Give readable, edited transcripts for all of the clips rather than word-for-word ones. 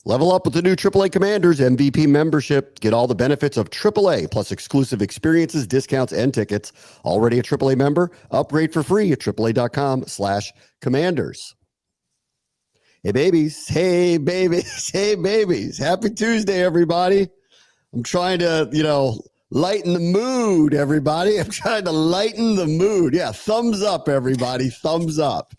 Level up with the new AAA Commanders MVP membership. Get all the benefits of AAA plus exclusive experiences, discounts, and tickets. Already a AAA member? Upgrade for free at AAA.com/Commanders. Hey, babies. Hey, babies. Hey, babies. Happy Tuesday, everybody. I'm trying to, lighten the mood, everybody. I'm trying to lighten the mood. Yeah, thumbs up, everybody. Thumbs up.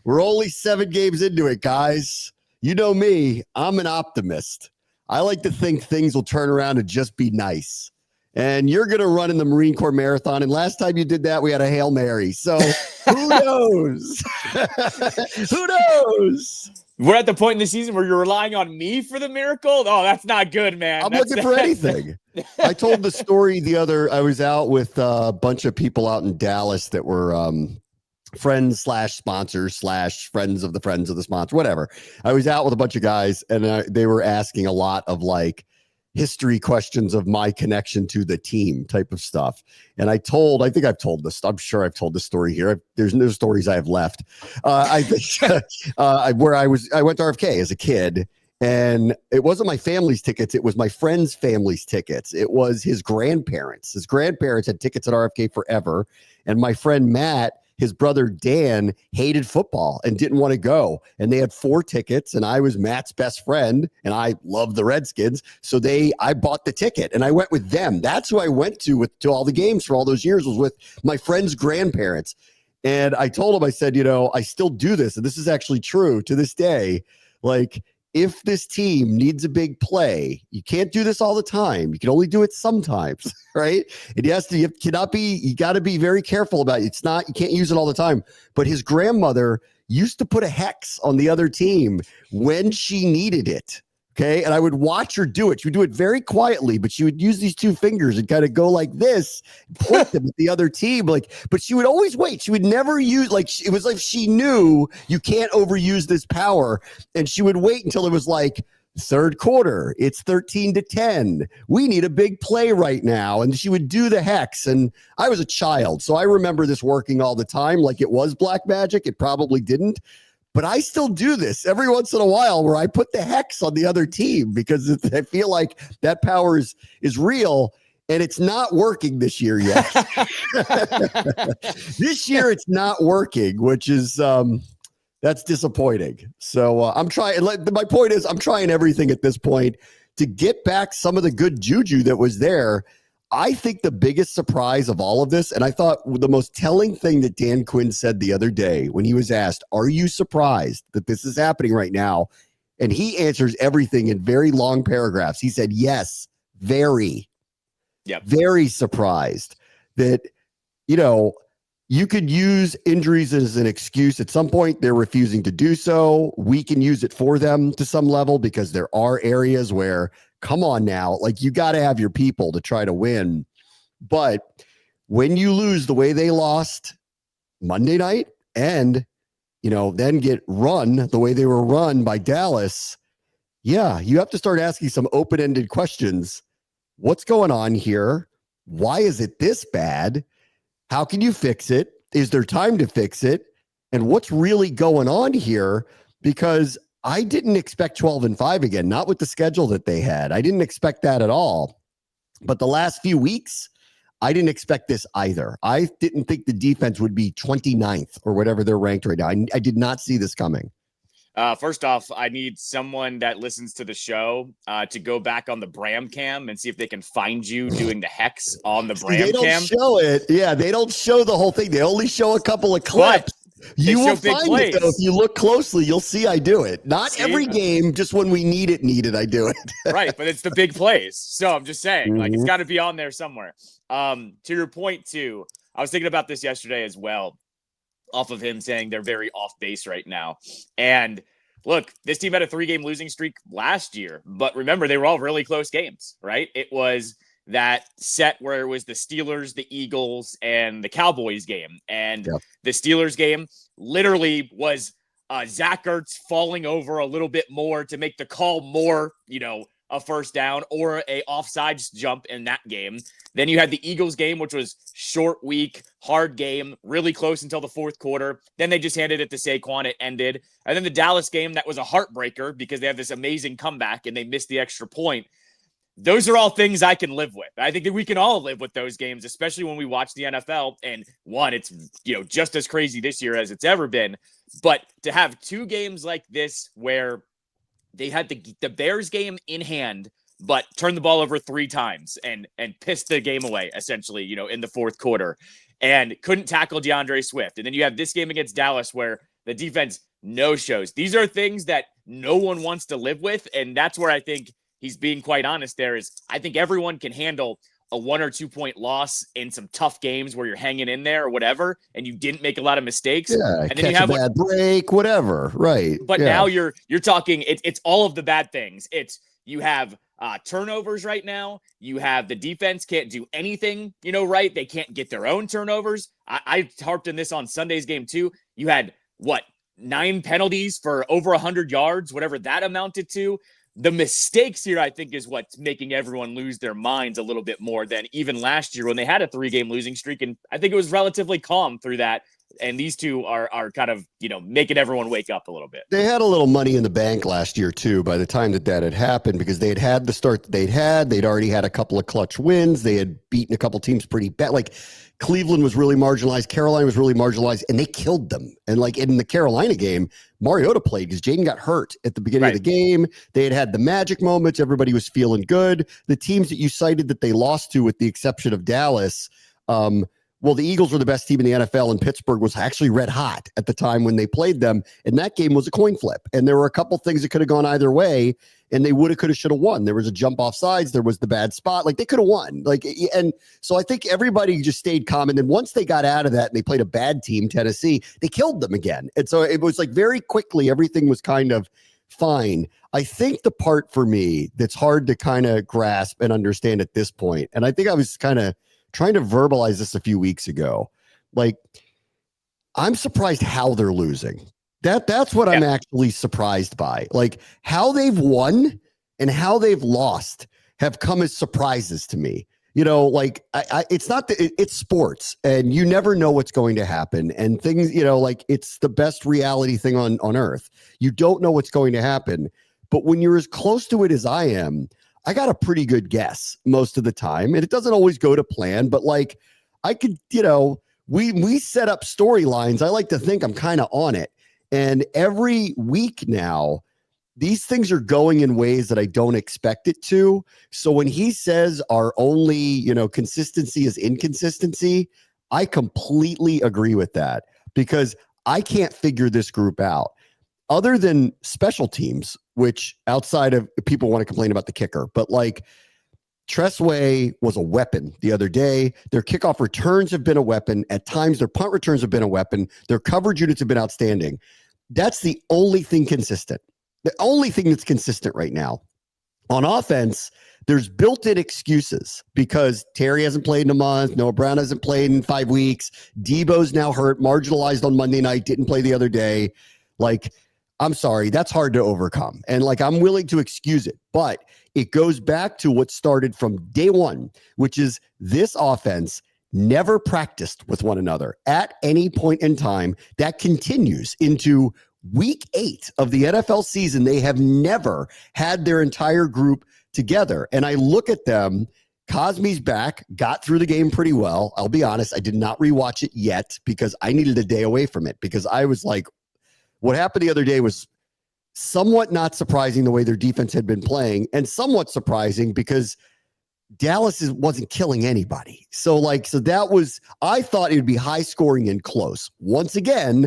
We're only 7 games into it, guys. You know me, I'm an optimist. I like to think things will turn around and just be nice. And you're going to run in the Marine Corps Marathon. And last time you did that, we had a Hail Mary. So who knows? Who knows? We're at the point in the season where you're relying on me for the miracle. Oh, that's not good, man. I'm looking for anything. I told the story I was out with a bunch of people out in Dallas that were friends / sponsors / friends of the sponsor, whatever. I was out with a bunch of guys and they were asking a lot of like history questions of my connection to the team type of stuff. And I think I've told this. I'm sure I've told this story here. There's no stories I have left. I think I went to RFK as a kid. And it wasn't my family's tickets. It was my friend's family's tickets. It was his grandparents. His grandparents had tickets at RFK forever. And my friend Matt, his brother Dan, hated football and didn't want to go. And they had 4 tickets. And I was Matt's best friend. And I loved the Redskins. So I bought the ticket and I went with them. That's who I went to all the games for all those years, was with my friend's grandparents. And I told him, I said, I still do this. And this is actually true to this day. Like, if this team needs a big play, you can't do this all the time. You can only do it sometimes, right? And you got to be very careful about it. You can't use it all the time. But his grandmother used to put a hex on the other team when she needed it. Okay. And I would watch her do it. She would do it very quietly, but she would use these 2 fingers and kind of go like this, point them at the other team. But she would always wait. She would never use, it was like she knew you can't overuse this power. And she would wait until it was like 3rd quarter. It's 13-10. We need a big play right now. And she would do the hex. And I was a child, so I remember this working all the time. Like it was black magic. It probably didn't. But I still do this every once in a while where I put the hex on the other team because I feel like that power is real, and it's not working this year yet. This year it's not working, which is that's disappointing. So I'm trying. My point is I'm trying everything at this point to get back some of the good juju that was there. I think the biggest surprise of all of this, and I thought the most telling thing that Dan Quinn said the other day when he was asked, are you surprised that this is happening right now? And he answers everything in very long paragraphs. He said, yes, very surprised that, you could use injuries as an excuse at some point. They're refusing to do so. We can use it for them to some level because there are areas where, come on now, like you got to have your people to try to win. But when you lose the way they lost Monday night and, then get run the way they were run by Dallas, yeah, you have to start asking some open-ended questions. What's going on here? Why is it this bad? How can you fix it? Is there time to fix it? And what's really going on here? Because I didn't expect 12-5 again, not with the schedule that they had. I didn't expect that at all. But the last few weeks, I didn't expect this either. I didn't think the defense would be 29th or whatever they're ranked right now. I did not see this coming. First off, I need someone that listens to the show to go back on the Bram cam and see if they can find you doing the hex on the Bram cam. They don't show it. Yeah, they don't show the whole thing. They only show a couple of clips. You will find it, though. If you look closely, you'll see I do it. Not every game, just when we need it, I do it. Right, but it's the big plays. So I'm just saying, it's got to be on there somewhere. To your point, too, I was thinking about this yesterday as well, off of him saying they're very off base right now. And look, this team had a 3-game losing streak last year, but remember, they were all really close games, right? It was that set where it was the Steelers, the Eagles, and the Cowboys game. And the Steelers game literally was Zach Ertz falling over a little bit more to make the call more, a first down or a offsides jump in that game. Then you had the Eagles game, which was short week, hard game, really close until the fourth quarter. Then they just handed it to Saquon. It ended. And then the Dallas game, that was a heartbreaker because they have this amazing comeback and they missed the extra point. Those are all things I can live with. I think that we can all live with those games, especially when we watch the NFL. And one, it's just as crazy this year as it's ever been. But to have two games like this where they had the Bears game in hand, but turned the ball over 3 times and pissed the game away, essentially, in the fourth quarter, and couldn't tackle DeAndre Swift. And then you have this game against Dallas where the defense no-shows. These are things that no one wants to live with, and that's where I think he's being quite honest there is I think everyone can handle a 1 or 2 point loss in some tough games where you're hanging in there or whatever, and you didn't make a lot of mistakes. Yeah, and then catch you have a bad break, whatever. Right. But now you're talking, it's all of the bad things. You have turnovers right now. You have the defense can't do anything, right? They can't get their own turnovers. I harped on this on Sunday's game too. You had 9 penalties for over 100 yards, whatever that amounted to. The mistakes here, I think, is what's making everyone lose their minds a little bit more than even last year when they had a 3-game losing streak. And I think it was relatively calm through that. And these two are kind of, making everyone wake up a little bit. They had a little money in the bank last year, too, by the time that had happened, because they had the start that they'd had. They'd already had a couple of clutch wins. They had beaten a couple teams pretty bad. Like Cleveland was really marginalized. Carolina was really marginalized, and they killed them. And like in the Carolina game, Mariota played because Jaden got hurt at the beginning of the game. They had the magic moments. Everybody was feeling good. The teams that you cited that they lost to, with the exception of Dallas, well, the Eagles were the best team in the NFL, and Pittsburgh was actually red hot at the time when they played them. And that game was a coin flip. And there were a couple things that could have gone either way, and they woulda, coulda, shoulda won. There was a jump off sides. There was the bad spot. Like, they could have won. And so I think everybody just stayed calm. And then once they got out of that and they played a bad team, Tennessee, they killed them again. And so it was like very quickly, everything was kind of fine. I think the part for me that's hard to kind of grasp and understand at this point, and I think I was kind of trying to verbalize this a few weeks ago. Like, I'm surprised how they're losing. That's what I'm actually surprised by. Like, how they've won and how they've lost have come as surprises to me. It's not that it's sports, and you never know what's going to happen, and things, it's the best reality thing on earth. You don't know what's going to happen, but when you're as close to it as I am, I got a pretty good guess most of the time, and it doesn't always go to plan, but like I could, we set up storylines. I like to think I'm kind of on it. And every week now, these things are going in ways that I don't expect it to. So when he says our only, consistency is inconsistency, I completely agree with that, because I can't figure this group out. Other than special teams, which outside of people want to complain about the kicker, but like Tressway was a weapon the other day. Their kickoff returns have been a weapon. At times, their punt returns have been a weapon. Their coverage units have been outstanding. That's the only thing consistent. The only thing that's consistent right now. On offense, there's built-in excuses because Terry hasn't played in a month. Noah Brown hasn't played in 5 weeks. Debo's now hurt, marginalized on Monday night, didn't play the other day. Like, I'm sorry, that's hard to overcome. And like, I'm willing to excuse it, but it goes back to what started from day one, which is this offense never practiced with one another at any point in time. That continues into week 8 of the NFL season. They have never had their entire group together. And I look at them, Cosme's back, got through the game pretty well. I'll be honest, I did not rewatch it yet because I needed a day away from it, because I was like, what happened the other day was somewhat not surprising the way their defense had been playing, and somewhat surprising because Dallas wasn't killing anybody. So that was, I thought it would be high scoring and close. Once again,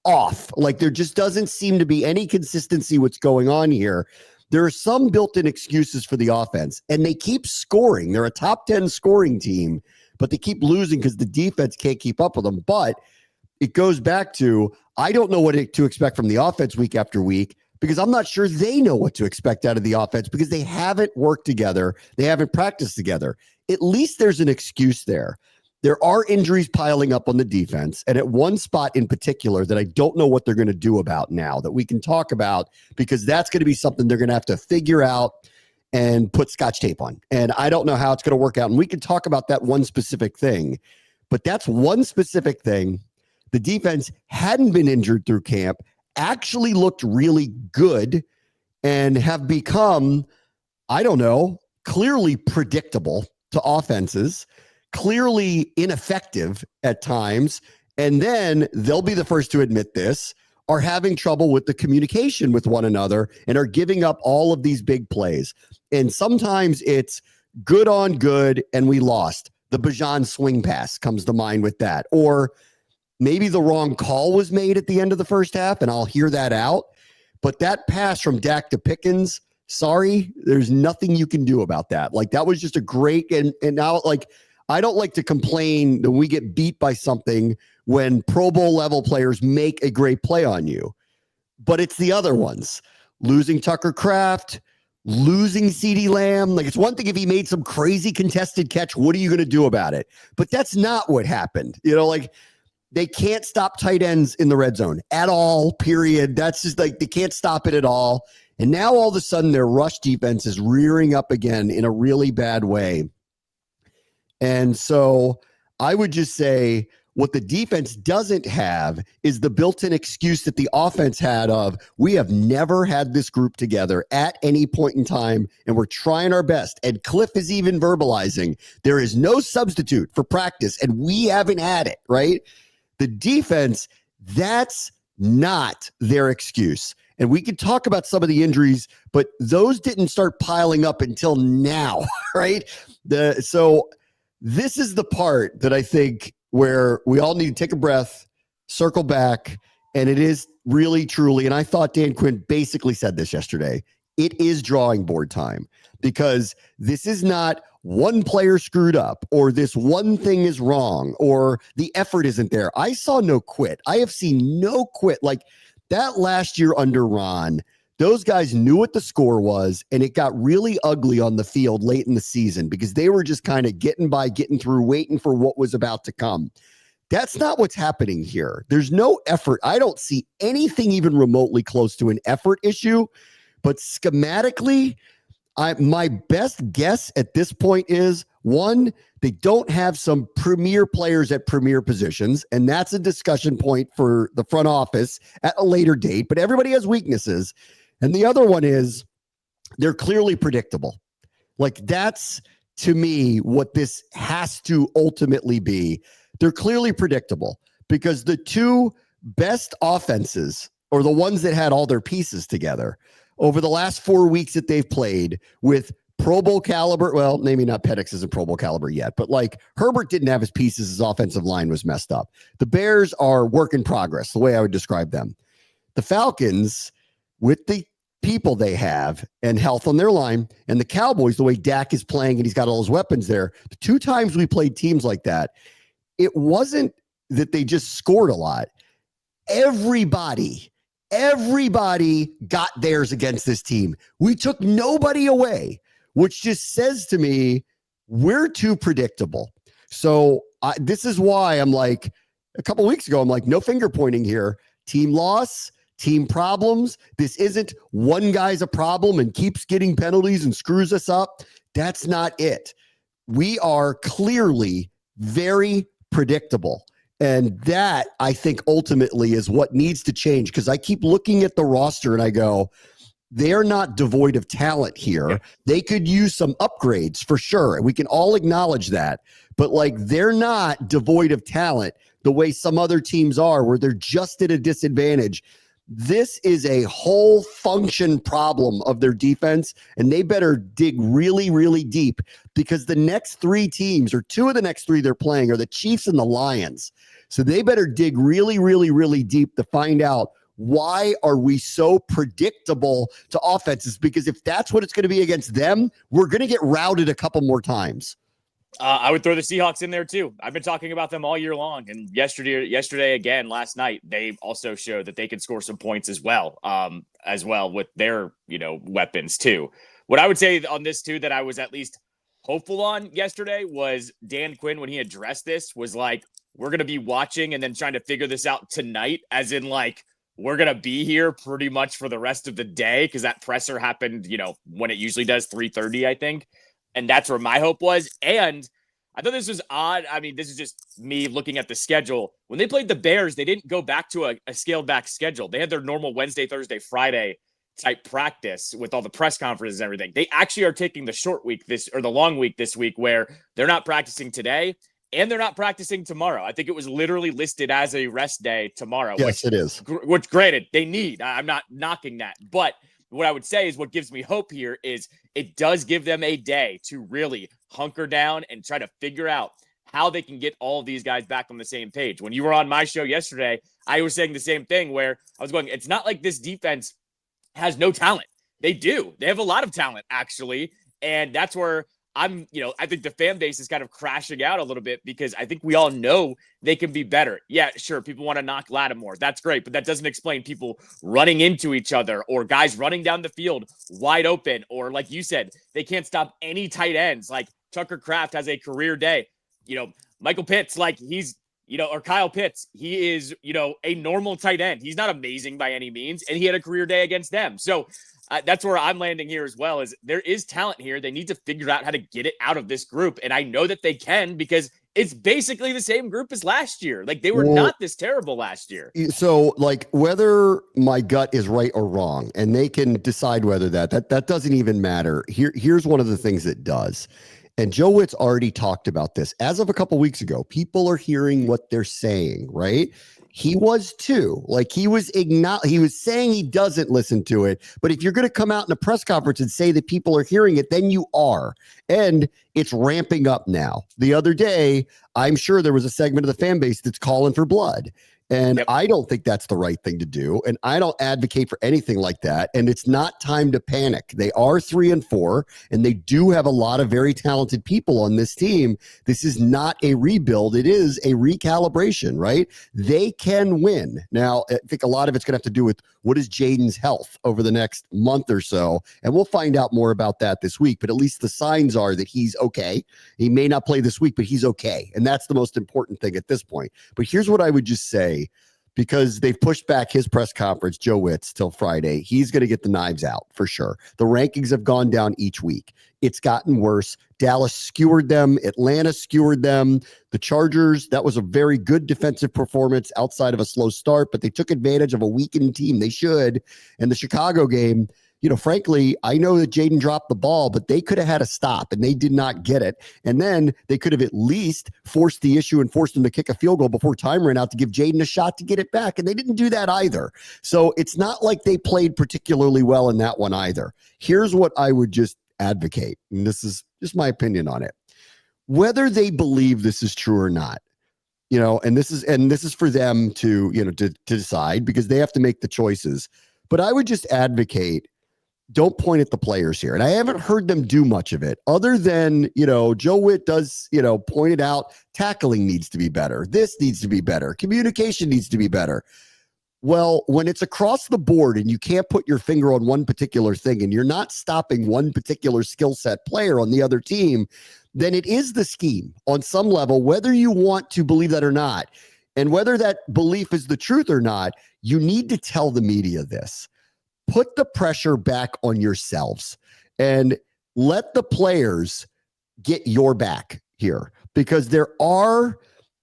off. Like, there just doesn't seem to be any consistency what's going on here. There are some built-in excuses for the offense, and they keep scoring. They're a top 10 scoring team, but they keep losing because the defense can't keep up with them. But it goes back to, I don't know what to expect from the offense week after week, because I'm not sure they know what to expect out of the offense, because they haven't worked together. They haven't practiced together. At least there's an excuse there. There are injuries piling up on the defense, and at one spot in particular that I don't know what they're going to do about now, that we can talk about, because that's going to be something they're going to have to figure out and put scotch tape on. And I don't know how it's going to work out. And we can talk about that one specific thing, but that's one specific thing. The defense hadn't been injured through camp, actually looked really good, and have become, I don't know, clearly predictable to offenses, clearly ineffective at times. And then they'll be the first to admit this, are having trouble with the communication with one another and are giving up all of these big plays. And sometimes it's good on good and we lost. The Bijan swing pass comes to mind with that. Or maybe the wrong call was made at the end of the first half, and I'll hear that out. But that pass from Dak to Pickens, sorry, there's nothing you can do about that. Like, that was just a great, and now, like, I don't like to complain that we get beat by something when Pro Bowl level players make a great play on you. But it's the other ones. Losing Tucker Kraft, losing CeeDee Lamb. Like, it's one thing if he made some crazy contested catch, what are you going to do about it? But that's not what happened. You know, like, they can't stop tight ends in the red zone at all, period. That's just like, they can't stop it at all. And now all of a sudden their rush defense is rearing up again in a really bad way. And so I would just say what the defense doesn't have is the built-in excuse that the offense had of, we have never had this group together at any point in time, and we're trying our best. And Cliff is even verbalizing, there is no substitute for practice, and we haven't had it, right? The defense, that's not their excuse. And we could talk about some of the injuries, but those didn't start piling up until now, right? So this is the part that I think where we all need to take a breath, circle back, and it is really, truly, and I thought Dan Quinn basically said this yesterday, it is drawing board time, because this is not one player screwed up or this one thing is wrong or the effort isn't there. I saw no quit. I have seen no quit. Like that last year under Ron, those guys knew what the score was, and it got really ugly on the field late in the season because they were just kind of getting by, getting through, waiting for what was about to come. That's not what's happening here. There's no effort. I don't see anything even remotely close to an effort issue, but schematically, my best guess at this point is, one, they don't have some premier players at premier positions, and that's a discussion point for the front office at a later date, but everybody has weaknesses. And the other one is they're clearly predictable. Like, that's, to me, what this has to ultimately be. They're clearly predictable because the two best offenses, or the ones that had all their pieces together, over the last 4 weeks that they've played with Pro Bowl caliber, well, maybe not Penix isn't Pro Bowl caliber yet, but like Herbert didn't have his pieces. His offensive line was messed up. The Bears are work in progress, the way I would describe them. The Falcons, with the people they have and health on their line, and the Cowboys, the way Dak is playing and he's got all his weapons there, the two times we played teams like that, it wasn't that they just scored a lot. Everybody got theirs against this team. We took nobody away, which just says to me, we're too predictable. So this is why I'm like, a couple weeks ago, I'm like, no finger pointing here. Team loss, team problems. This isn't one guy's a problem and keeps getting penalties and screws us up. That's not it. We are clearly very predictable. And that, I think, ultimately is what needs to change, because I keep looking at the roster and I go, they're not devoid of talent here. Yeah. They could use some upgrades for sure. We can all acknowledge that. But like, they're not devoid of talent the way some other teams are, where they're just at a disadvantage. This is a whole function problem of their defense, and they better dig really, really deep, because the next three teams, or two of the next three they're playing, are the Chiefs and the Lions. So they better dig really, really, really deep to find out, why are we so predictable to offenses? Because if that's what it's going to be against them, we're going to get routed a couple more times. I would throw the Seahawks in there too. I've been talking about them all year long, and yesterday again, last night, they also showed that they can score some points as well with their weapons too. What I would say on this too, that I was at least hopeful on yesterday, was Dan Quinn, when he addressed this, was like, we're going to be watching and then trying to figure this out tonight, as in like, we're going to be here pretty much for the rest of the day because that presser happened, when it usually does, 3:30, I think. And that's where my hope was. And I thought this was odd. I mean, this is just me looking at the schedule. When they played the Bears, they didn't go back to a scaled back schedule. They had their normal Wednesday, Thursday, Friday type practice with all the press conferences and everything. They actually are taking the short week the long week this week where they're not practicing today and they're not practicing tomorrow. I think it was literally listed as a rest day tomorrow. Yes, it is. Which granted, they need. I'm not knocking that. But what I would say is what gives me hope here is it does give them a day to really hunker down and try to figure out how they can get all of these guys back on the same page. When you were on my show yesterday, I was saying the same thing where I was going, it's not like this defense has no talent. They do. They have a lot of talent, actually. And that's where I think the fan base is kind of crashing out a little bit because I think we all know they can be better. Yeah, sure. People want to knock Lattimore. That's great. But that doesn't explain people running into each other or guys running down the field wide open. Or like you said, they can't stop any tight ends. Like Tucker Kraft has a career day. Michael Pitts, like he's, or Kyle Pitts, he is, a normal tight end. He's not amazing by any means. And he had a career day against them. So that's where I'm landing here as well, is there is talent here. They need to figure out how to get it out of this group. And I know that they can because it's basically the same group as last year. Like they were not this terrible last year. So like whether my gut is right or wrong, and they can decide whether that doesn't even matter. Here's one of the things that does. And Joe Witt's already talked about this as of a couple weeks ago. People are hearing what they're saying, right? He was too. Like he was saying he doesn't listen to it. But if you're going to come out in a press conference and say that people are hearing it, then you are. And it's ramping up now. The other day, I'm sure there was a segment of the fan base that's calling for blood. And yep. I don't think that's the right thing to do. And I don't advocate for anything like that. And it's not time to panic. They are 3-4, and they do have a lot of very talented people on this team. This is not a rebuild. It is a recalibration, right? They can win. Now, I think a lot of it's going to have to do with what is Jaden's health over the next month or so. And we'll find out more about that this week. But at least the signs are that he's okay. He may not play this week, but he's okay. And that's the most important thing at this point. But here's what I would just say. Because they've pushed back his press conference, Joe Witt's, till Friday. He's going to get the knives out for sure. The rankings have gone down each week. It's gotten worse. Dallas skewered them. Atlanta skewered them. The Chargers, that was a very good defensive performance outside of a slow start, but they took advantage of a weakened team. They should. And the Chicago game, frankly, I know that Jaden dropped the ball, but they could have had a stop, and they did not get it. And then they could have at least forced the issue and forced him to kick a field goal before time ran out to give Jaden a shot to get it back, and they didn't do that either. So it's not like they played particularly well in that one either. Here's what I would just advocate, and this is just my opinion on it. Whether they believe this is true or not, and this is for them to decide because they have to make the choices. But I would just advocate, don't point at the players here. And I haven't heard them do much of it other than, Joe Witt does, point it out. Tackling needs to be better. This needs to be better. Communication needs to be better. Well, when it's across the board and you can't put your finger on one particular thing and you're not stopping one particular skill set player on the other team, then it is the scheme on some level, whether you want to believe that or not. And whether that belief is the truth or not, you need to tell the media this. Put the pressure back on yourselves and let the players get your back here because there are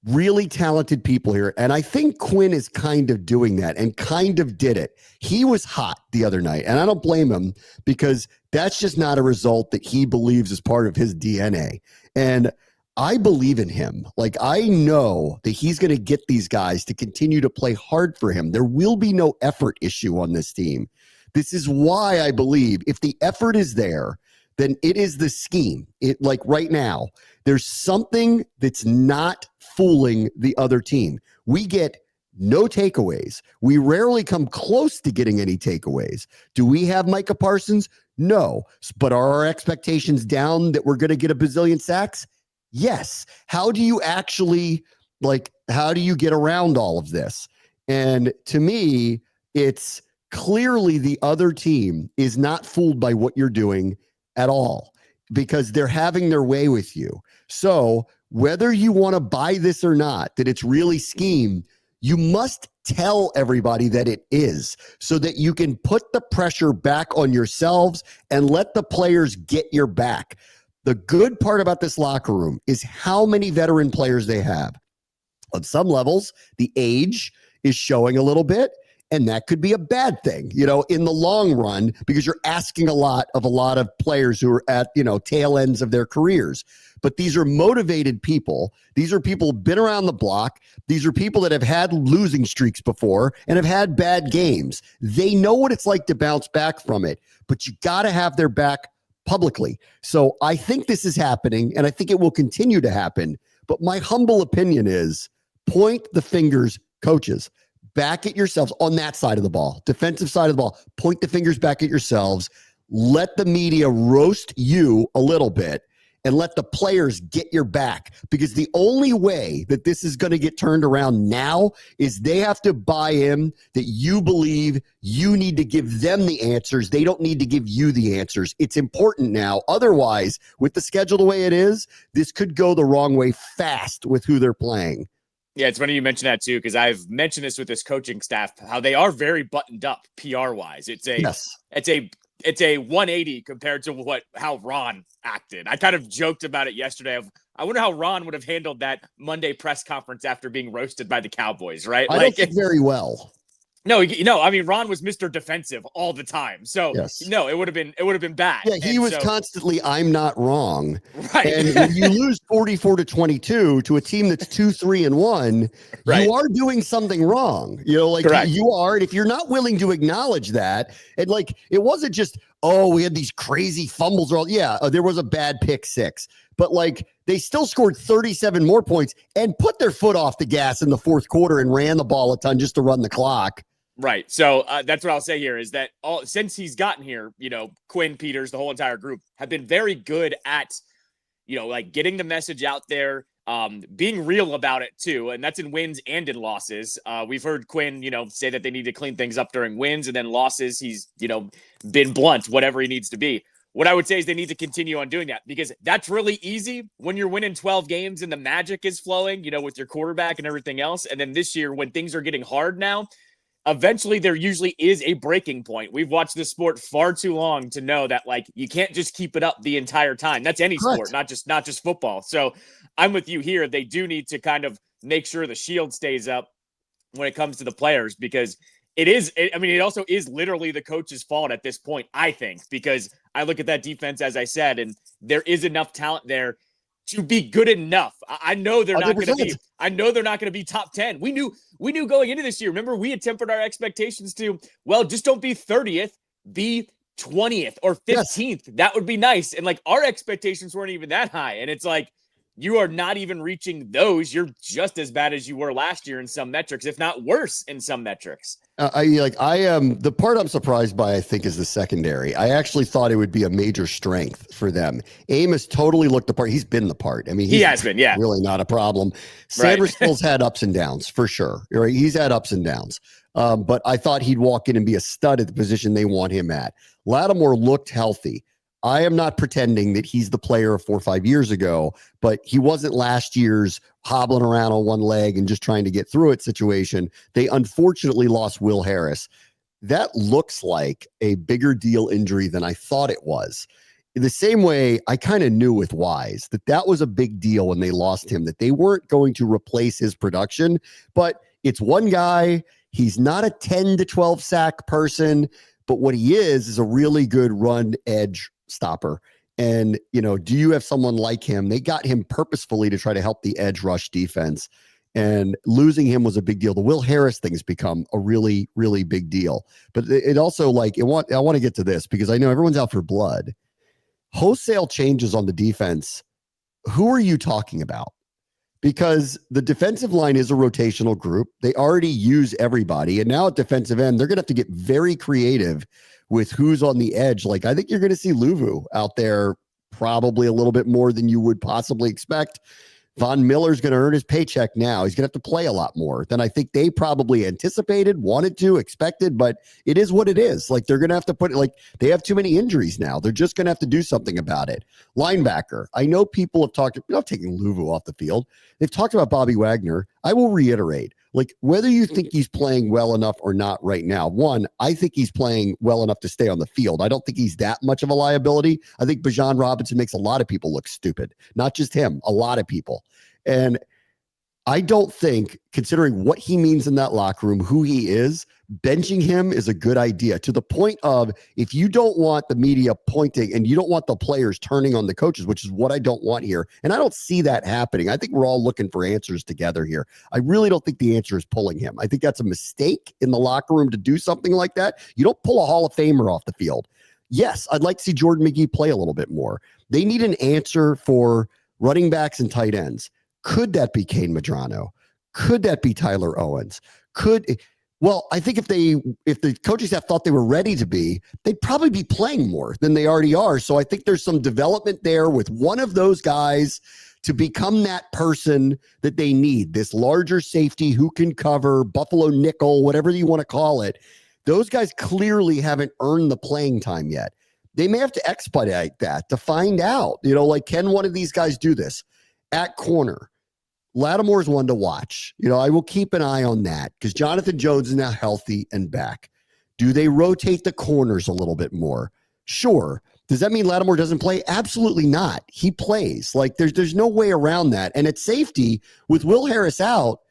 really talented people here. And I think Quinn is kind of doing that and kind of did it. He was hot the other night, and I don't blame him because that's just not a result that he believes is part of his DNA. And I believe in him. Like, I know that he's going to get these guys to continue to play hard for him. There will be no effort issue on this team. This is why I believe if the effort is there, then it is the scheme. Like right now, there's something that's not fooling the other team. We get no takeaways. We rarely come close to getting any takeaways. Do we have Micah Parsons? No. But are our expectations down that we're going to get a bazillion sacks? Yes. How do you actually, how do you get around all of this? And to me, it's clearly the other team is not fooled by what you're doing at all because they're having their way with you. So whether you want to buy this or not, that it's really scheme, You must tell everybody that it is so that you can put the pressure back on yourselves and let the players get your back. The good part about this locker room is how many veteran players they have. On some levels, the age is showing a little bit, and that could be a bad thing, in the long run, because you're asking a lot of players who are at, tail ends of their careers. But these are motivated people. These are people who've been around the block. These are people that have had losing streaks before and have had bad games. They know what it's like to bounce back from it, but you got to have their back publicly. So I think this is happening, and I think it will continue to happen. But my humble opinion is point the fingers, coaches, back at yourselves on that side of the ball, defensive side of the ball. Point the fingers back at yourselves. Let the media roast you a little bit and let the players get your back, because the only way that this is going to get turned around now is they have to buy in that you believe you need to give them the answers. They don't need to give you the answers. It's important now. Otherwise, with the schedule the way it is, this could go the wrong way fast with who they're playing. Yeah, it's funny you mention that too, because I've mentioned this with this coaching staff, how they are very buttoned up PR wise. It's a 180 compared to how Ron acted. I kind of joked about it yesterday. I wonder how Ron would have handled that Monday press conference after being roasted by the Cowboys, right? I don't think very well. No, I mean, Ron was Mr. Defensive all the time. So yes. No, it would have been bad. Yeah, he was constantly, I'm not wrong. Right. And when you lose 44-22 to a team that's 2-3-1, right, you are doing something wrong. Correct. You are. And if you're not willing to acknowledge that, and it wasn't just, we had these crazy fumbles. There was a bad pick six. But they still scored 37 more points and put their foot off the gas in the fourth quarter and ran the ball a ton just to run the clock. Right. So that's what I'll say here is that since he's gotten here, Quinn, Peters, the whole entire group have been very good at, getting the message out there, being real about it too. And that's in wins and in losses. We've heard Quinn, say that they need to clean things up during wins, and then losses, he's, been blunt, whatever he needs to be. What I would say is they need to continue on doing that, because that's really easy when you're winning 12 games and the magic is flowing, with your quarterback and everything else. And then this year, when things are getting hard now, eventually there usually is a breaking point. We've watched this sport far too long to know that you can't just keep it up the entire time. That's any sport, not just football. So I'm with you here. They do need to kind of make sure the shield stays up when it comes to the players, because it also is literally the coach's fault at this point, I think, because I look at that defense, as I said, and there is enough talent there to be good enough. I know they're not going to be top 10. We knew going into this year. Remember, we had tempered our expectations to, just don't be 30th, be 20th or 15th. Yes. That would be nice. And our expectations weren't even that high. And it's you are not even reaching those. You're just as bad as you were last year in some metrics, if not worse in some metrics. The part I'm surprised by, I think, is the secondary. I actually thought it would be a major strength for them. Amos totally looked the part. He's been the part. I mean, he has been, really not a problem. Sanders still's had ups and downs for sure. Right? He's had ups and downs. But I thought he'd walk in and be a stud at the position they want him at. Lattimore looked healthy. I am not pretending that he's the player of 4 or 5 years ago, but he wasn't last year's hobbling around on one leg and just trying to get through it situation. They unfortunately lost Will Harris. That looks like a bigger deal injury than I thought it was. In the same way, I kind of knew with Wise that was a big deal when they lost him, that they weren't going to replace his production, but it's one guy. He's not a 10 to 12 sack person, but what he is a really good run edge stopper. And, do you have someone like him? They got him purposefully to try to help the edge rush defense, and losing him was a big deal. The Will Harris thing's become a really, really big deal. But it also I want to get to this because I know everyone's out for blood. Wholesale changes on the defense. Who are you talking about? Because the defensive line is a rotational group. They already use everybody. And now at defensive end, they're going to have to get very creative with who's on the edge. I think you're going to see Luvu out there probably a little bit more than you would possibly expect. Von Miller's going to earn his paycheck now. He's going to have to play a lot more than I think they probably anticipated, wanted to, expected, but it is what it is. They're going to have to put it, they have too many injuries now. They're just going to have to do something about it. Linebacker. I know people have talked, taking Luvu off the field. They've talked about Bobby Wagner. I will reiterate, Like, whether you think he's playing well enough or not right now, one, I think he's playing well enough to stay on the field. I don't think he's that much of a liability. I think Bijan Robinson makes a lot of people look stupid, not just him, a lot of people. And I don't think, considering what he means in that locker room, who he is, benching him is a good idea, to the point of, if you don't want the media pointing and you don't want the players turning on the coaches, which is what I don't want here. And I don't see that happening. I think we're all looking for answers together here. I really don't think the answer is pulling him. I think that's a mistake in the locker room to do something like that. You don't pull a Hall of Famer off the field. Yes, I'd like to see Jordan McGee play a little bit more. They need an answer for running backs and tight ends. Could that be Kane Medrano? Could that be Tyler Owens? Well, I think if the coaching staff thought they were ready to be, they'd probably be playing more than they already are. So I think there's some development there with one of those guys to become that person that they need, this larger safety who can cover, Buffalo nickel, whatever you want to call it. Those guys clearly haven't earned the playing time yet. They may have to expedite that to find out, like, can one of these guys do this? At corner, Lattimore's one to watch. I will keep an eye on that because Jonathan Jones is now healthy and back. Do they rotate the corners a little bit more? Sure. Does that mean Lattimore doesn't play? Absolutely not. He plays. Like, there's no way around that. And at safety, with Will Harris out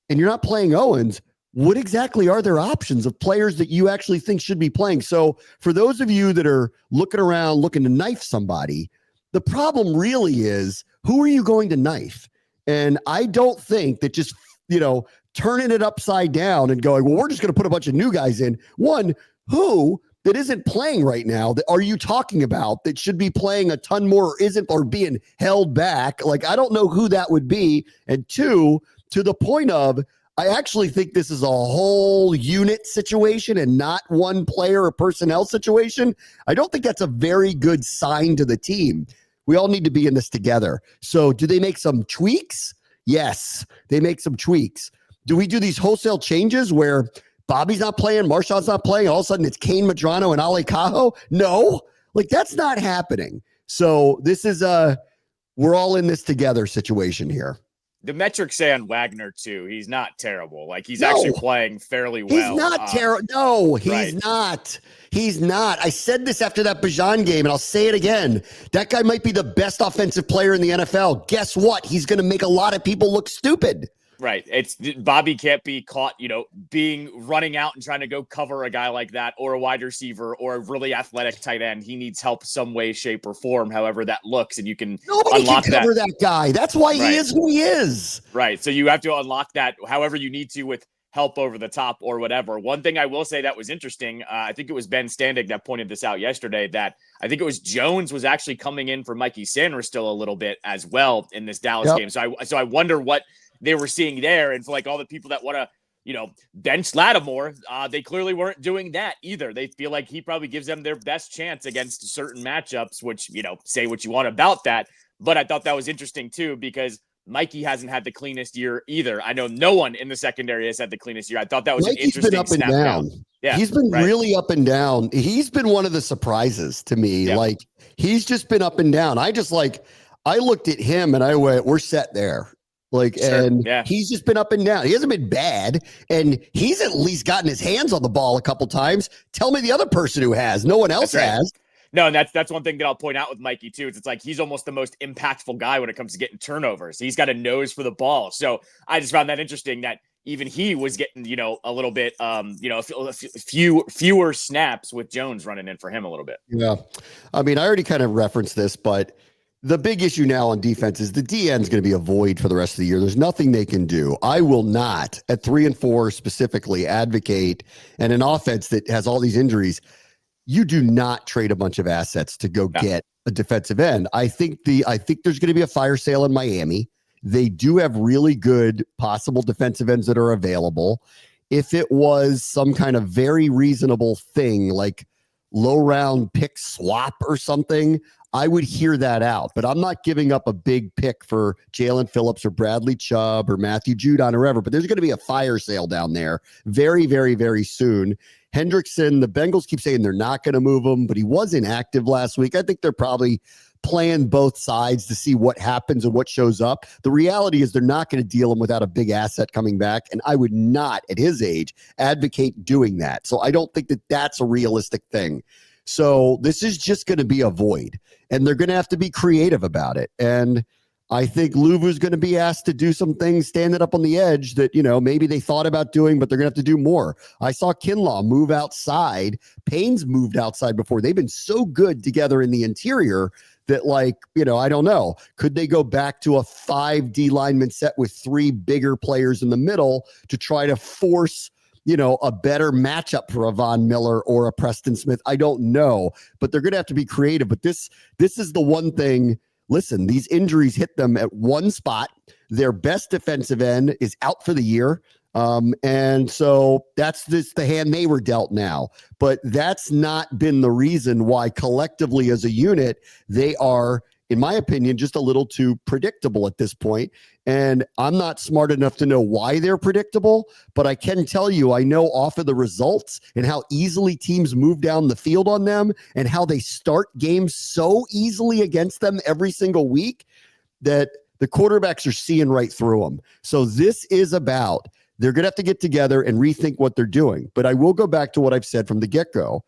and you're not playing Owens, what exactly are their options of players that you actually think should be playing? So for those of you that are looking around, looking to knife somebody, the problem really is, who are you going to knife? And I don't think that just, turning it upside down and going, well, we're just going to put a bunch of new guys in. One, who that isn't playing right now that are you talking about that should be playing a ton more or isn't, or being held back? Like, I don't know who that would be. And two, to the point of, I actually think this is a whole unit situation and not one player or personnel situation. I don't think that's a very good sign to the team. We all need to be in this together. So do they make some tweaks? Yes, they make some tweaks. Do we do these wholesale changes where Bobby's not playing, Marshawn's not playing, all of a sudden it's Kane Medrano and Ale Cajo? No, like, that's not happening. So this is we're all in this together situation here. The metrics say on Wagner too, he's not terrible. Like, he's actually playing fairly well. He's not terrible. No, he's right. not. He's not. I said this after that Bijan game, and I'll say it again. That guy might be the best offensive player in the NFL. Guess what? He's going to make a lot of people look stupid. Right. Bobby can't be caught, running out and trying to go cover a guy like that, or a wide receiver, or a really athletic tight end. He needs help some way, shape, or form, however that looks. And you can unlock can cover that guy. That's why he is who he is. Right. So you have to unlock that however you need to, with help over the top or whatever. One thing I will say that was interesting, I think it was Ben Standig that pointed this out yesterday, that I think it was Jones was actually coming in for Mikey Sanders still a little bit as well in this Dallas game. So I wonder what they were seeing there. And for like all the people that want to, bench Lattimore, they clearly weren't doing that either. They feel like he probably gives them their best chance against certain matchups, which, say what you want about that. But I thought that was interesting too, because Mikey hasn't had the cleanest year either. I know no one in the secondary has had the cleanest year. I thought that was an interesting up and down. Yeah, he's been really up and down. He's been one of the surprises to me. Yeah. Like, he's just been up and down. I looked at him and I went, we're set there. Like, sure. And he's just been up and down. He hasn't been bad, and he's at least gotten his hands on the ball a couple times. Tell me the other person who has. No one else has. No, and that's one thing that I'll point out with Mikey too. It's like he's almost the most impactful guy when it comes to getting turnovers. He's got a nose for the ball. So I just found that interesting that even he was getting, a little bit, fewer snaps with Jones running in for him a little bit. Yeah. I mean, I already kind of referenced this, but the big issue now on defense is the DN is going to be a void for the rest of the year. There's nothing they can do. I will not, at 3-4 specifically, advocate, and an offense that has all these injuries, you do not trade a bunch of assets to go get a defensive end. I think there's going to be a fire sale in Miami. They do have really good possible defensive ends that are available. If it was some kind of very reasonable thing, like low round pick swap or something, I would hear that out. But I'm not giving up a big pick for Jalen Phillips or Bradley Chubb or Matthew Judon or whoever. But there's going to be a fire sale down there very, very, very soon. Hendrickson, the Bengals keep saying they're not going to move him, but he was inactive last week. I think they're probably playing both sides to see what happens and what shows up. The reality is they're not going to deal him without a big asset coming back, and I would not, at his age, advocate doing that. So I don't think that that's a realistic thing. So this is just going to be a void, and they're going to have to be creative about it. And I think Luvu's going to be asked to do some things standing up on the edge that, maybe they thought about doing, but they're going to have to do more. I saw Kinlaw move outside. Payne's moved outside before. They've been so good together in the interior that, I don't know. Could they go back to a 5D lineman set with 3 bigger players in the middle to try to force, a better matchup for a Von Miller or a Preston Smith? I don't know, but they're going to have to be creative. But this is the one thing. Listen, these injuries hit them at one spot. Their best defensive end is out for the year. And so that's the hand they were dealt now. But that's not been the reason why collectively as a unit, they are, in my opinion, just a little too predictable at this point. And I'm not smart enough to know why they're predictable, but I can tell you, I know off of the results and how easily teams move down the field on them and how they start games so easily against them every single week that the quarterbacks are seeing right through them. So this is about, they're going to have to get together and rethink what they're doing. But I will go back to what I've said from the get-go.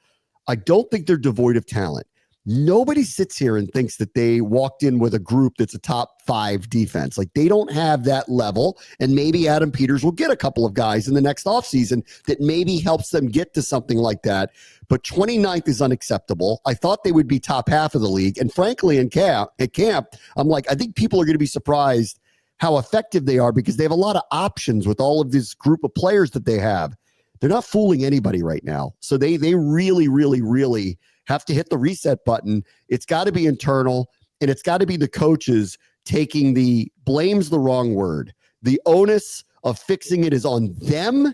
I don't think they're devoid of talent. Nobody sits here and thinks that they walked in with a group that's a top 5 defense. They don't have that level, and maybe Adam Peters will get a couple of guys in the next offseason that maybe helps them get to something like that. But 29th is unacceptable. I thought they would be top half of the league. And frankly, at camp, I'm like, I think people are going to be surprised how effective they are because they have a lot of options with all of this group of players that they have. They're not fooling anybody right now. So they really, really, really have to hit the reset button. It's got to be internal, and it's got to be the coaches taking blame's the wrong word. The onus of fixing it is on them,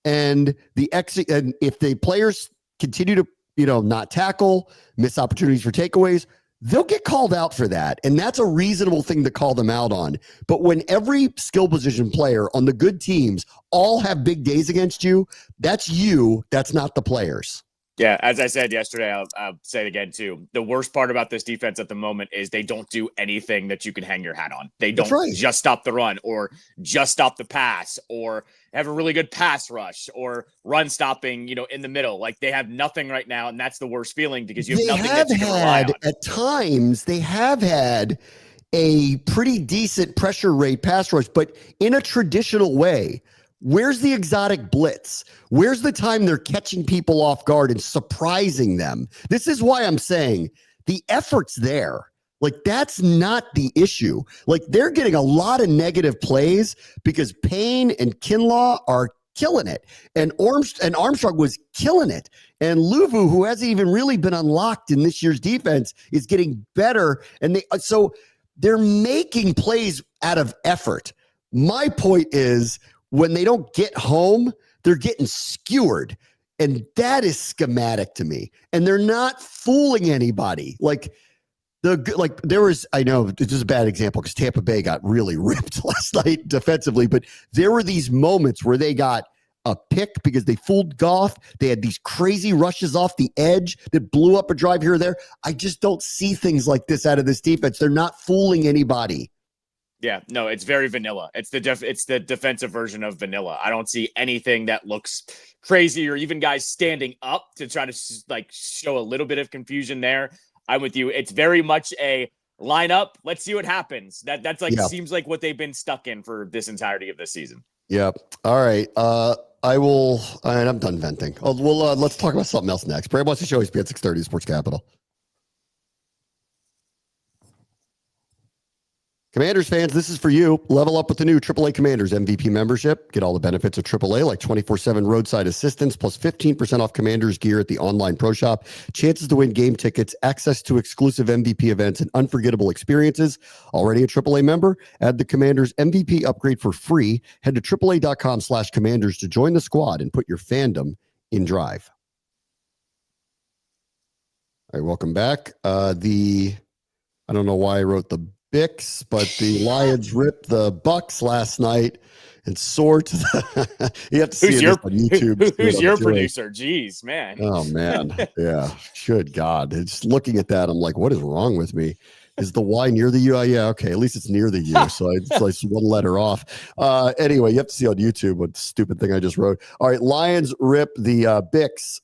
and and if the players continue to, not tackle, miss opportunities for takeaways, they'll get called out for that. And that's a reasonable thing to call them out on. But when every skill position player on the good teams all have big days against you, that's not the players. Yeah, as I said yesterday, I'll say it again too. The worst part about this defense at the moment is they don't do anything that you can hang your hat on. They don't just stop the run or just stop the pass or have a really good pass rush or run stopping, in the middle. They have nothing right now, and that's the worst feeling because you have nothing that you can rely on. At times, they have had a pretty decent pressure rate pass rush, but in a traditional way. Where's the exotic blitz? Where's the time they're catching people off guard and surprising them? This is why I'm saying the effort's there. That's not the issue. They're getting a lot of negative plays because Payne and Kinlaw are killing it. And Armstrong was killing it. And Luvu, who hasn't even really been unlocked in this year's defense, is getting better. And so they're making plays out of effort. My point is, when they don't get home, they're getting skewered. And that is schematic to me. And they're not fooling anybody. I know this is a bad example because Tampa Bay got really ripped last night defensively, but there were these moments where they got a pick because they fooled Goff. They had these crazy rushes off the edge that blew up a drive here or there. I just don't see things like this out of this defense. They're not fooling anybody. Yeah, no, it's very vanilla. It's the defensive version of vanilla. I don't see anything that looks crazy or even guys standing up to try to show a little bit of confusion there. I'm with you. It's very much a lineup. Let's see what happens. That's seems like what they've been stuck in for this entirety of this season. Yep. All right. I will, and I'm done venting. Let's talk about something else next. Bram wants to show ESPN 630 Sports Capital. Commanders fans, this is for you. Level up with the new AAA Commanders MVP membership. Get all the benefits of AAA like 24/7 roadside assistance plus 15% off Commanders gear at the online pro shop. Chances to win game tickets, access to exclusive MVP events, and unforgettable experiences. Already a AAA member? Add the Commanders MVP upgrade for free. Head to AAA.com/Commanders to join the squad and put your fandom in drive. All right, welcome back. I don't know why I wrote the Bix, but the Lions ripped the Bucks last night and soared to the you have to see this on YouTube. Who's your producer? Jeez, man. Oh man. Yeah. Good God. It's looking at that. I'm like, what is wrong with me? Is the Y near the U? Yeah, okay. At least it's near the U. So it's like one letter off. Anyway, you have to see on YouTube what stupid thing I just wrote. All right, Lions rip the Bix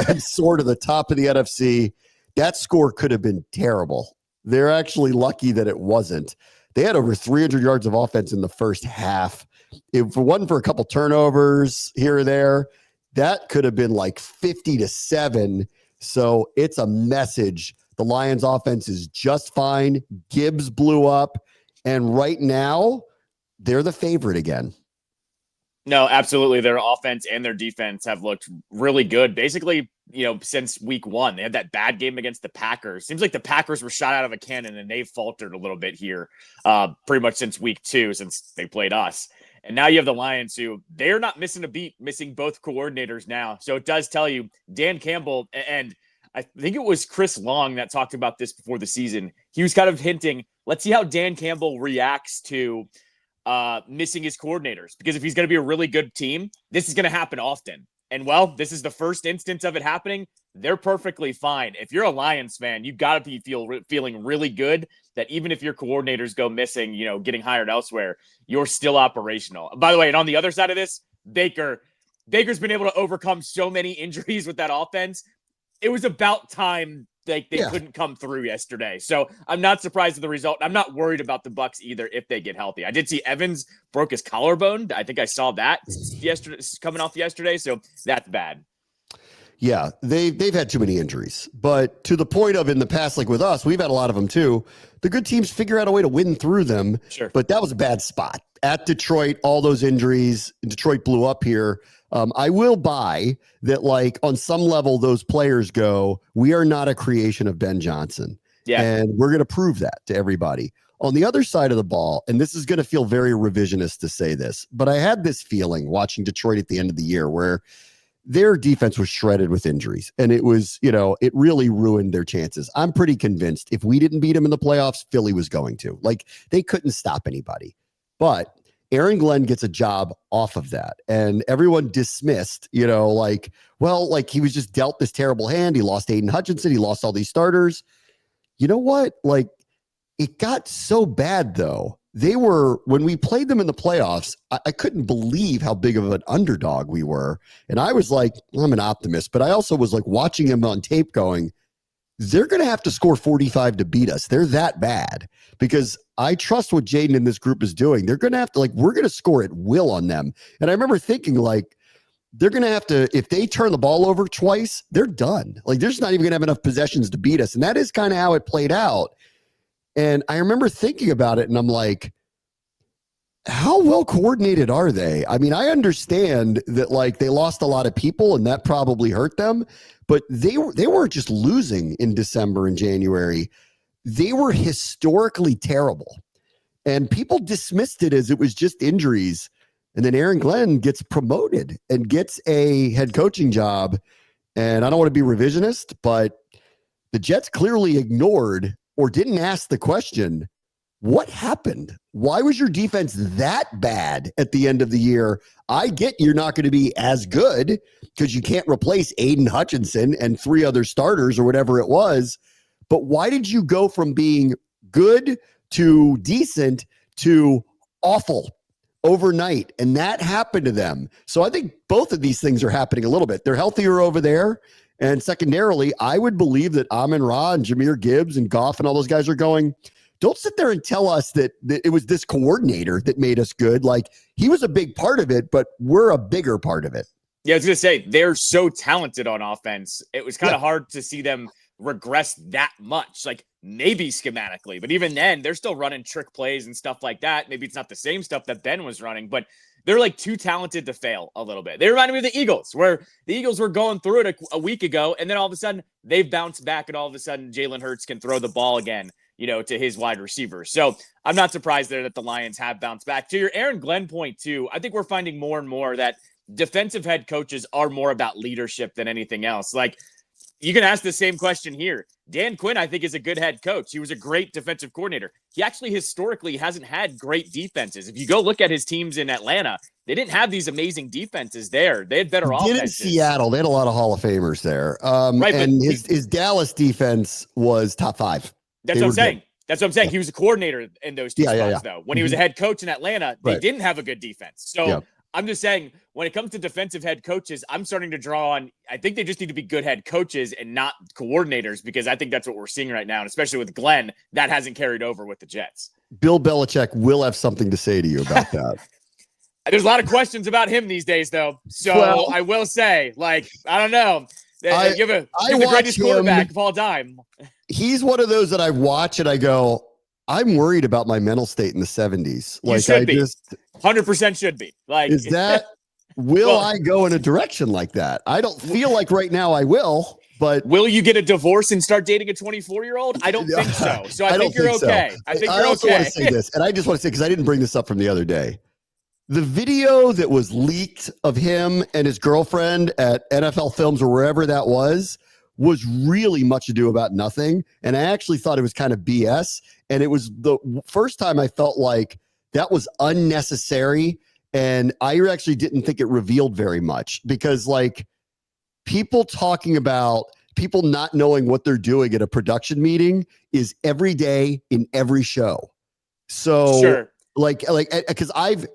and soar to the top of the NFC. That score could have been terrible. They're actually lucky that it wasn't. They had over 300 yards of offense in the first half. If it wasn't for a couple turnovers here or there, that could have been like 50-7. So it's a message. The Lions offense is just fine. Gibbs blew up. And right now, they're the favorite again. No, absolutely. Their offense and their defense have looked really good. Basically, since week 1, they had that bad game against the Packers. Seems like the Packers were shot out of a cannon and they've faltered a little bit here pretty much since week 2, since they played us. And now you have the Lions, who they're not missing a beat, missing both coordinators now. So it does tell you Dan Campbell, and I think it was Chris Long that talked about this before the season. He was kind of hinting, let's see how Dan Campbell reacts to missing his coordinators, because if he's going to be a really good team, this is going to happen often. And well, this is the first instance of it happening. They're perfectly fine. If you're a Lions fan, you got to be feeling really good that even if your coordinators go missing, getting hired elsewhere, you're still operational. By the way, and on the other side of this, Baker's been able to overcome so many injuries with that offense. It was about time they couldn't come through yesterday. So I'm not surprised at the result. I'm not worried about the Bucs either if they get healthy. I did see Evans broke his collarbone. I think I saw that yesterday, coming off yesterday. So that's bad. Yeah, they've had too many injuries. But to the point of in the past, like with us, we've had a lot of them too. The good teams figure out a way to win through them. Sure. But that was a bad spot. At Detroit, all those injuries, Detroit blew up here. I will buy that, like, on some level, those players go, we are not a creation of Ben Johnson. Yeah. And we're going to prove that to everybody. On the other side of the ball, and this is going to feel very revisionist to say this, but I had this feeling watching Detroit at the end of the year where their defense was shredded with injuries. And it was, it really ruined their chances. I'm pretty convinced if we didn't beat them in the playoffs, Philly was going to. Like, they couldn't stop anybody. But Aaron Glenn gets a job off of that. And everyone dismissed, he was just dealt this terrible hand. He lost Aiden Hutchinson. He lost all these starters. You know what? Like, it got so bad, though. When we played them in the playoffs, I couldn't believe how big of an underdog we were. And I was like, I'm an optimist, but I also was like watching him on tape going, they're going to have to score 45 to beat us. They're that bad, because I trust what Jaden and this group is doing. They're going to have to, we're going to score at will on them. And I remember thinking, they're going to have to, if they turn the ball over twice, they're done. They're just not even going to have enough possessions to beat us. And that is kind of how it played out. And I remember thinking about it, and I'm like, how well coordinated are they? I mean, I understand that they lost a lot of people and that probably hurt them, but they weren't just losing in December and January. They were historically terrible, and people dismissed it as it was just injuries. And then Aaron Glenn gets promoted and gets a head coaching job. And I don't want to be revisionist, but the Jets clearly ignored or didn't ask the question, what happened? Why was your defense that bad at the end of the year? I get you're not going to be as good because you can't replace Aiden Hutchinson and 3 other starters or whatever it was. But why did you go from being good to decent to awful overnight? And that happened to them. So I think both of these things are happening a little bit. They're healthier over there. And secondarily, I would believe that Amon-Ra and Jahmyr Gibbs and Goff and all those guys are going, don't sit there and tell us that it was this coordinator that made us good. He was a big part of it, but we're a bigger part of it. Yeah, I was going to say, they're so talented on offense. It was kind of hard to see them regress that much, maybe schematically. But even then, they're still running trick plays and stuff like that. Maybe it's not the same stuff that Ben was running, but they're too talented to fail a little bit. They reminded me of the Eagles, where the Eagles were going through it a week ago, and then all of a sudden, they've bounced back, and all of a sudden, Jalen Hurts can throw the ball again, to his wide receivers. So I'm not surprised there that the Lions have bounced back. To your Aaron Glenn point too, I think we're finding more and more that defensive head coaches are more about leadership than anything else. You can ask the same question here. Dan Quinn, I think, is a good head coach. He was a great defensive coordinator. He actually historically hasn't had great defenses. If you go look at his teams in Atlanta, they didn't have these amazing defenses there. They had better offenses. In Seattle, they had a lot of Hall of Famers there. Right, and his Dallas defense was top 5. That's what I'm saying. That's what I'm saying. He was a coordinator in those two spots, though. When he was a head coach in Atlanta, they didn't have a good defense. So I'm just saying, when it comes to defensive head coaches, I'm starting to draw on, I think they just need to be good head coaches and not coordinators, because I think that's what we're seeing right now. And especially with Glenn, that hasn't carried over with the Jets. Bill Belichick will have something to say to you about that. There's a lot of questions about him these days, though. So I will say, like, I don't know. Give the greatest quarterback of all time. He's one of those that I watch and I go, I'm worried about my mental state in the 70s. Like, you should be. 100% should be. Like, is that, will I go in a direction like that? I don't feel like right now I will, but. Will you get a divorce and start dating a 24-year-old? I don't think so. So I think you're okay. I think you're okay. I also want to say this, and I just want to say, because I didn't bring this up from the other day. The video that was leaked of him and his girlfriend at NFL Films or wherever that was really much ado about nothing. And I actually thought it was kind of BS. And it was the first time I felt like that was unnecessary. And I actually didn't think it revealed very much, because like people talking about people not knowing what they're doing at a production meeting is every day in every show. So because I've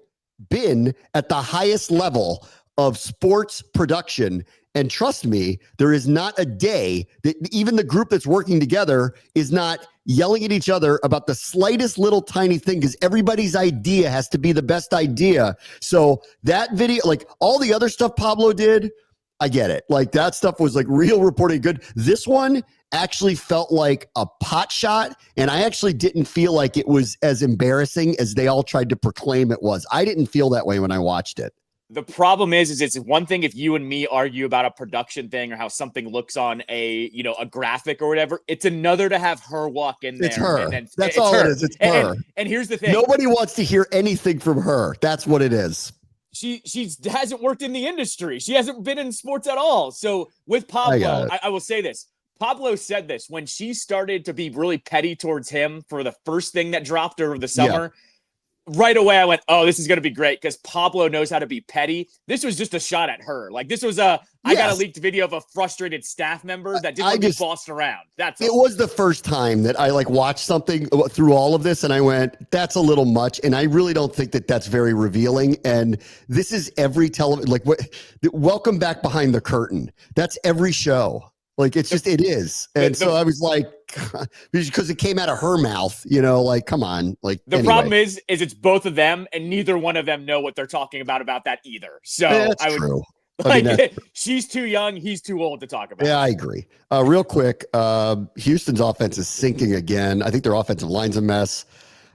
been at the highest level of sports production, and trust me, there is not a day that even the group that's working together is not yelling at each other about the slightest little tiny thing, because everybody's idea has to be the best idea. So that video, like all the other stuff Pablo did, I get it. Like that stuff was like real reporting good. This one actually felt like a pot shot, and I actually didn't feel like it was as embarrassing as they all tried to proclaim it was. I didn't feel that way when I watched it. The problem is it's one thing if you and me argue about a production thing or how something looks on a graphic or whatever. It's another to have her walk in there. It's her. That's all it is. It's her. And here's the thing. Nobody wants to hear anything from her. That's what it is. She hasn't worked in the industry. She hasn't been in sports at all. So with Pablo, I will say this. Pablo said this when she started to be really petty towards him for the first thing that dropped over the summer. Right away, I went, oh, this is going to be great because Pablo knows how to be petty. This was just a shot at her. Like, this was I got a leaked video of a frustrated staff member that didn't want to be bossed around. It was the first time that I watched something through all of this, and I went, that's a little much. And I really don't think that that's very revealing. And this is every television, welcome back behind the curtain. That's every show. Like, it's just, it is. And so I was like, because it came out of her mouth, come on. The problem is it's both of them, and neither one of them know what they're talking about that either. So that's true. True. She's too young. He's too old to talk about. Yeah, I agree. Real quick, Houston's offense is sinking again. I think their offensive line's a mess.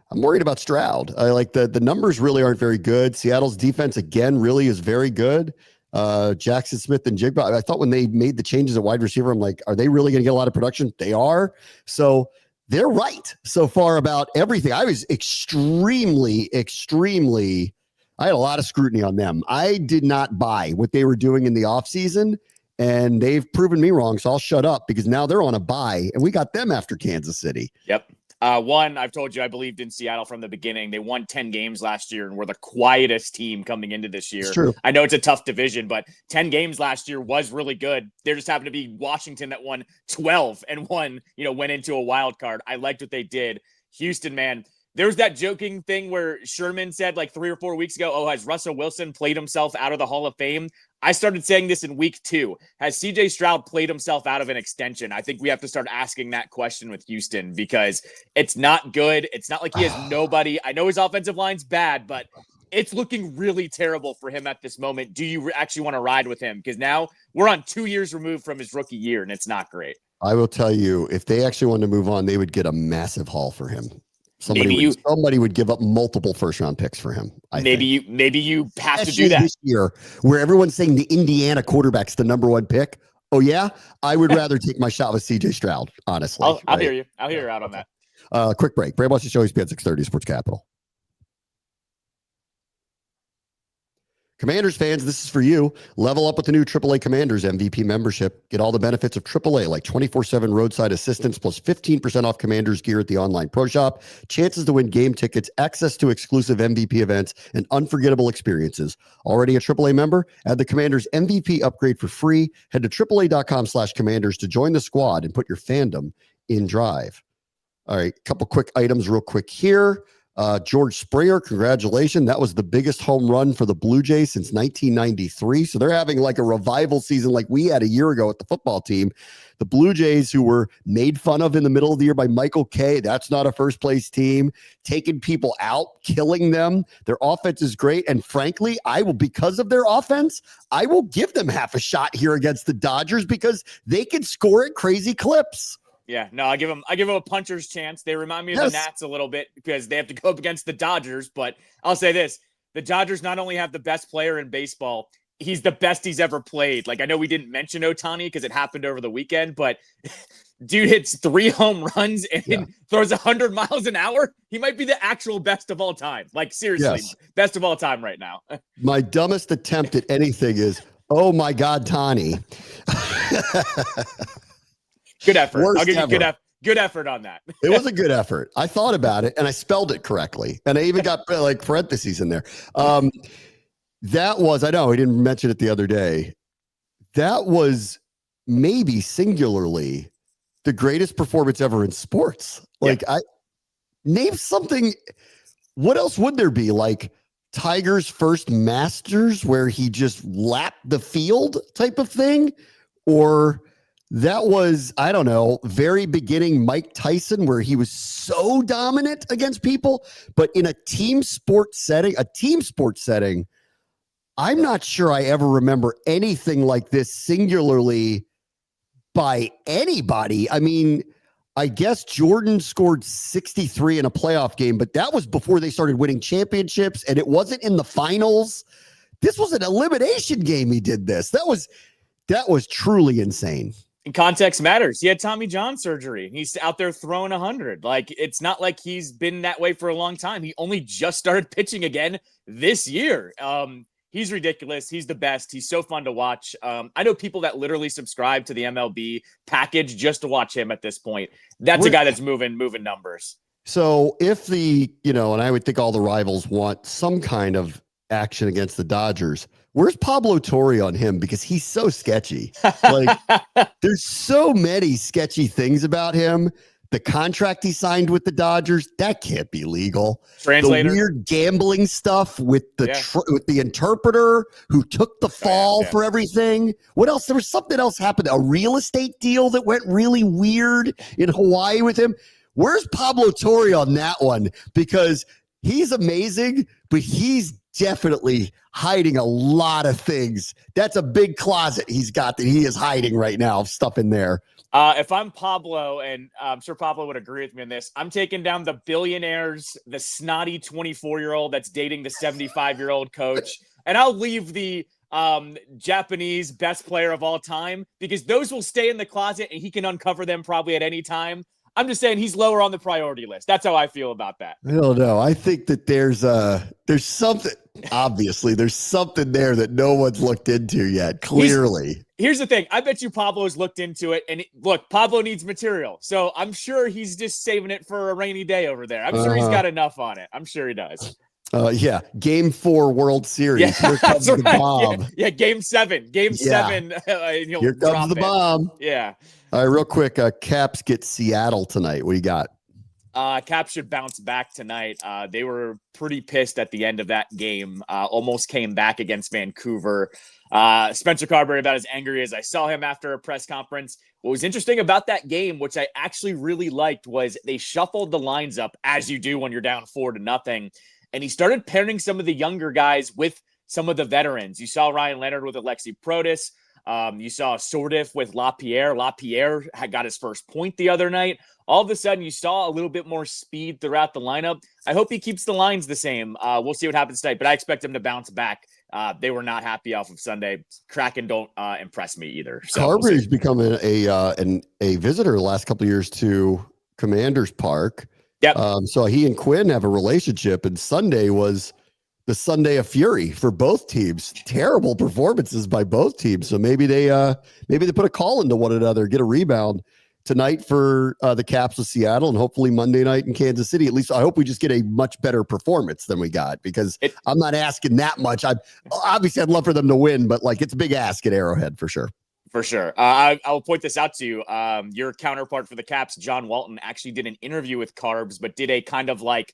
I'm worried about Stroud. I like the numbers really aren't very good. Seattle's defense, again, really is very good. Jackson Smith and Jigba. I thought when they made the changes at wide receiver, I'm like, are they really going to get a lot of production? They are. So they're right so far about everything. I was extremely, I had a lot of scrutiny on them. I did not buy what they were doing in the offseason, and they've proven me wrong. So I'll shut up because now they're on a bye, and we got them after Kansas City. Yep. I've told you, I believed in Seattle from the beginning. They won 10 games last year and were the quietest team coming into this year. It's true. I know it's a tough division, but 10 games last year was really good. There just happened to be Washington that won 12 and went into a wild card. I liked what they did. Houston, man, there's that joking thing where Sherman said 3 or 4 weeks ago, oh, has Russell Wilson played himself out of the Hall of Fame? I started saying this in week 2. Has CJ Stroud played himself out of an extension? I think we have to start asking that question with Houston because it's not good. It's not like he has nobody. I know his offensive line's bad, but it's looking really terrible for him at this moment. Do you actually want to ride with him? Because now we're on 2 years removed from his rookie year, and it's not great. I will tell you, if they actually wanted to move on, they would get a massive haul for him. Somebody would give up multiple first-round picks for him. Maybe you have to do that this year, where everyone's saying the Indiana quarterback's the number 1 pick. Oh yeah, I would rather take my shot with CJ Stroud. Honestly, I'll hear you. I'll hear you out on that. Quick break. Bram Watch the show. ESPN 630 Sports Capital. Commanders fans, this is for you. Level up with the new AAA Commanders MVP membership. Get all the benefits of AAA, like 24/7 roadside assistance, plus 15% off Commanders gear at the online pro shop, chances to win game tickets, access to exclusive MVP events, and unforgettable experiences. Already a AAA member? Add the Commanders MVP upgrade for free. Head to AAA.com/Commanders to join the squad and put your fandom in drive. All right, a couple quick items real quick here. George Springer, congratulations. That was the biggest home run for the Blue Jays since 1993. So they're having like a revival season like we had a year ago with the football team. The Blue Jays, who were made fun of in the middle of the year by Michael Kay, that's not a first place team, taking people out, killing them. Their offense is great. And frankly, because of their offense, I will give them half a shot here against the Dodgers because they can score at crazy clips. Yeah, no, I give them a puncher's chance. They remind me of the Nats a little bit because they have to go up against the Dodgers. But I'll say this, the Dodgers not only have the best player in baseball, he's the best he's ever played. Like, I know we didn't mention Ohtani because it happened over the weekend, but dude hits 3 home runs and throws 100 miles an hour. He might be the actual best of all time. Like, seriously, best of all time right now. My dumbest attempt at anything is, oh my God, Tani. Good effort. I'll give you good effort on that. It was a good effort. I thought about it and I spelled it correctly. And I even got like parentheses in there. That was, I know we didn't mention it the other day. That was maybe singularly the greatest performance ever in sports. Like name something. What else would there be? Like Tiger's first Masters where he just lapped the field type of thing? Or that was, I don't know, very beginning Mike Tyson where he was so dominant against people, but in a team sports setting, I'm not sure I ever remember anything like this singularly by anybody. I mean, I guess Jordan scored 63 in a playoff game, but that was before they started winning championships and it wasn't in the finals. This was an elimination game. He did this. That was truly insane. And context matters. He had Tommy John surgery. He's out there throwing 100. Like, it's not like he's been that way for a long time. He only just started pitching again this year. He's ridiculous. He's the best. He's so fun to watch. I know people that literally subscribe to the MLB package just to watch him at this point. That's a guy that's moving numbers. So if and I would think all the rivals want some kind of action against the Dodgers. Where's Pablo Torre on him? Because he's so sketchy. Like, there's so many sketchy things about him. The contract he signed with the Dodgers, that can't be legal. Translator. The weird gambling stuff with the interpreter who took the fall for everything. What else? There was something else happened. A real estate deal that went really weird in Hawaii with him. Where's Pablo Torre on that one? Because he's amazing, but he's definitely hiding a lot of things. That's a big closet he's got that he is hiding right now of stuff in there. If I'm Pablo, and I'm sure Pablo would agree with me on this, I'm taking down the billionaires, the snotty 24-year-old that's dating the 75-year-old coach, and I'll leave the Japanese best player of all time because those will stay in the closet and he can uncover them probably at any time. I'm just saying he's lower on the priority list. That's how I feel about that. I don't know. I think that there's something, obviously, there's something there that no one's looked into yet, clearly. Here's the thing. I bet you Pablo's looked into it. And look, Pablo needs material. So I'm sure he's just saving it for a rainy day over there. I'm sure he's got enough on it. I'm sure he does. Game 4 World Series. Yeah, here comes the bomb. Yeah, game 7. Game 7. Here comes the bomb. Yeah. All right, real quick. Caps get Seattle tonight. What do you got? Caps should bounce back tonight. They were pretty pissed at the end of that game. Almost came back against Vancouver. Spencer Carberry about as angry as I saw him after a press conference. What was interesting about that game, which I actually really liked, was they shuffled the lines up as you do when you're down 4-0. And he started pairing some of the younger guys with some of the veterans. You saw Ryan Leonard with Alexi Protas. You saw Sordif with LaPierre. LaPierre had got his first point the other night. All of a sudden, you saw a little bit more speed throughout the lineup. I hope he keeps the lines the same. We'll see what happens tonight, but I expect him to bounce back. They were not happy off of Sunday. Kraken don't impress me either. So Carberry's become a visitor the last couple of years to Commanders Park. Yep. So he and Quinn have a relationship, and Sunday was the Sunday of fury for both teams. Terrible performances by both teams. So maybe they put a call into one another, get a rebound tonight for the Caps of Seattle, and hopefully Monday night in Kansas City. At least I hope we just get a much better performance than we got, because I'm not asking that much. Obviously I'd love for them to win, but like, it's a big ask at Arrowhead for sure. For sure. I'll point this out to you. Your counterpart for the Caps, John Walton, actually did an interview with Carbs, but did a kind of like,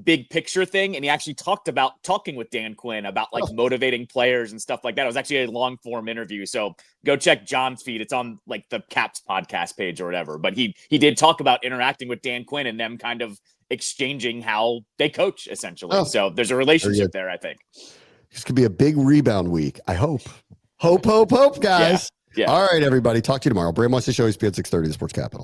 big picture thing. And he actually talked about talking with Dan Quinn about like motivating players and stuff like that. It was actually a long form interview. So go check John's feed. It's on like the Caps podcast page or whatever. But he did talk about interacting with Dan Quinn and them kind of exchanging how they coach essentially. So there's a relationship there, I think. This could be a big rebound week. I hope. Hope, guys. Yeah. All right, everybody. Talk to you tomorrow. Bram wants to show ESPN 630, the Sports Capital.